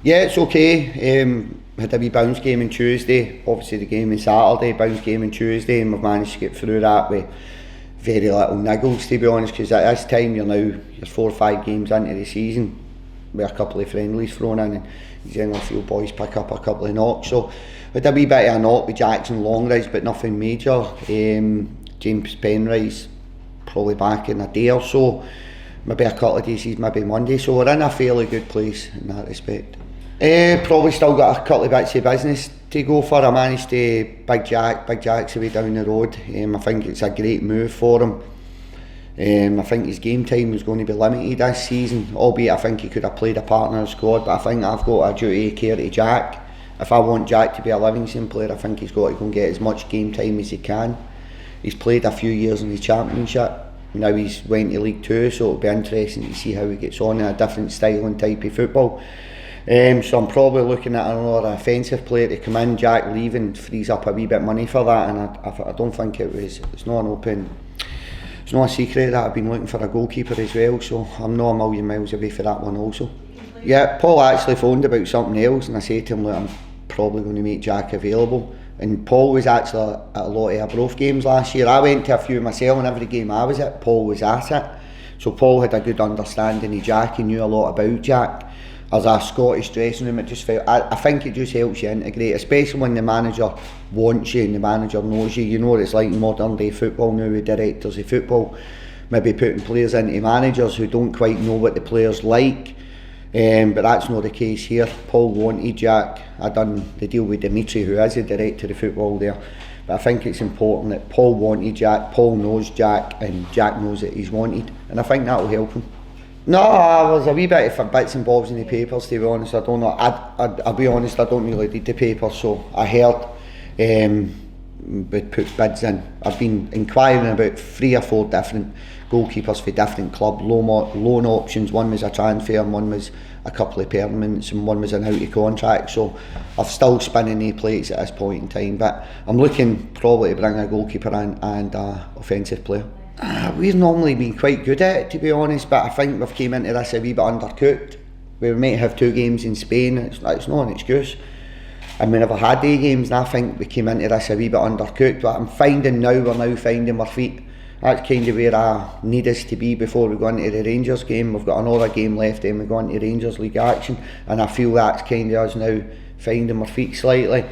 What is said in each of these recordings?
Yeah, it's okay. Had a wee bounce game on Tuesday, obviously the game on Saturday, bounce game on Tuesday, and we've managed to get through that with very little niggles, to be honest, because at this time you're 4 or 5 games into the season with a couple of friendlies thrown in, and you generally feel boys pick up a couple of knocks. So we had a wee bit of a knock with Jackson Longrise, but nothing major. James Penrice probably back in a day or so, maybe a couple of days, maybe Monday, so we're in a fairly good place in that respect. Probably still got a couple of bits of business to go for. I managed to Big Jack's away down the road. I think it's a great move for him. I think his game time is going to be limited this season, albeit I think he could have played a part in our squad, but I think I've got a duty of care to Jack. If I want Jack to be a Livingston player, I think he's got to go and get as much game time as he can. He's played a few years in the Championship, now he's went to League 2, so it'll be interesting to see how he gets on in a different style and type of football. So I'm probably looking at another offensive player to come in. Jack leaving frees up a wee bit of money for that, and I don't think it's not a secret that I've been looking for a goalkeeper as well, so I'm not a million miles away for that one also. Yeah, Paul actually phoned about something else, and I said to him, look, I'm probably going to make Jack available. And Paul was actually at a lot of Arbroath games last year. I went to a few myself, and every game I was at, Paul was at it. So Paul had a good understanding of Jack, he knew a lot about Jack. As a Scottish dressing room, it just felt, I think it just helps you integrate, especially when the manager wants you and the manager knows you. You know what it's like in modern day football now with directors of football maybe putting players into managers who don't quite know what the players like, but that's not the case here. Paul wanted Jack. I done the deal with Dimitri, who is the director of football there, but I think it's important that Paul wanted Jack, Paul knows Jack, and Jack knows that he's wanted, and I think that will help him. No, there's a wee bit of bits and bobs in the papers, to be honest. I don't know. I'll be honest, I don't really read the papers, so I heard we'd put bids in. I've been inquiring about 3 or 4 different goalkeepers for different clubs, loan options. One was a transfer, and one was a couple of permanents, and one was an out of contract. So I've still spinning the plates at this point in time, but I'm looking probably to bring a goalkeeper in and an offensive player. We've normally been quite good at it, to be honest, but I think we've came into this a wee bit undercooked. We might have 2 games in Spain, it's not an excuse. And we never had 8 games, and I think we came into this a wee bit undercooked, but I'm finding now, we're now finding our feet. That's kind of where I need us to be before we go into the Rangers game. We've got another game left, then we go into Rangers League action, and I feel that's kind of us now finding our feet slightly.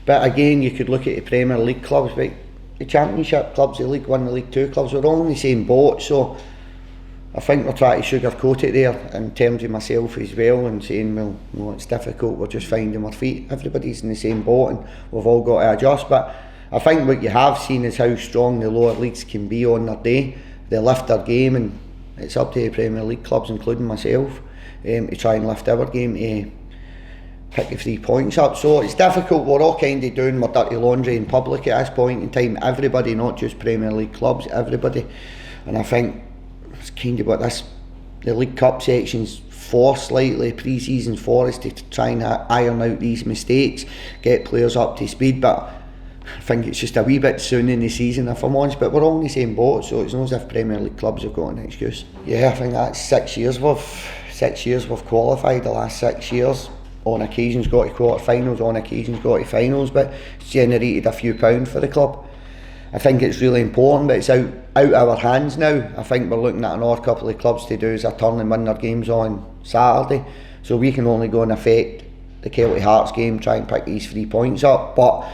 But again, you could look at the Premier League clubs, but the Championship clubs, the League 1, the League 2 clubs, we're all in the same boat, so I think we're trying to sugarcoat it there in terms of myself as well, and saying, well, no, it's difficult, we're just finding our feet. Everybody's in the same boat and we've all got to adjust, but I think what you have seen is how strong the lower leagues can be on their day. They lift their game, and it's up to the Premier League clubs, including myself, to try and lift our game to pick the 3 points up. So it's difficult. We're all kind of doing more dirty laundry in public at this point in time. Everybody, not just Premier League clubs, everybody. And I think it's kind of what the League Cup section's for slightly, pre-season for, is to try and iron out these mistakes, get players up to speed. But I think it's just a wee bit soon in the season, if I'm honest, but we're all in the same boat, so it's not as if Premier League clubs have got an excuse. Yeah, I think that's 6 years we've qualified, the last 6 years. On occasions got to quarter-finals, on occasions got to finals, but it's generated a few pounds for the club. I think it's really important, but it's out our hands now. I think we're looking at another couple of clubs to do is a turn and win their games on Saturday, so we can only go and affect the Kelty Hearts game, try and pick these 3 points up. But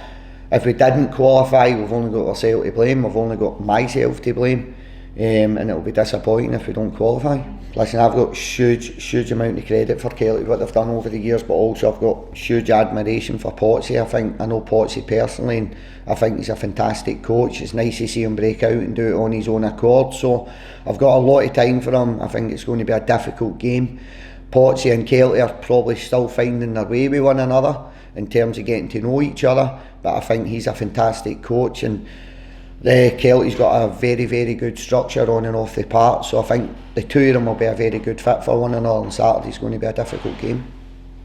if we didn't qualify, we've only got ourselves to blame, we've only got myself to blame, and it'll be disappointing if we don't qualify. Listen, I've got huge amount of credit for Kelty, what they've done over the years, but also I've got huge admiration for Potsy. I know Potsy personally, and I think he's a fantastic coach. It's nice to see him break out and do it on his own accord, so I've got a lot of time for him. I think it's going to be a difficult game. Potsy and Kelty are probably still finding their way with one another in terms of getting to know each other, but I think he's a fantastic coach, and Kelty's got a very good structure on and off the park, so I think the two of them will be a very good fit for one another, and Saturday's going to be a difficult game.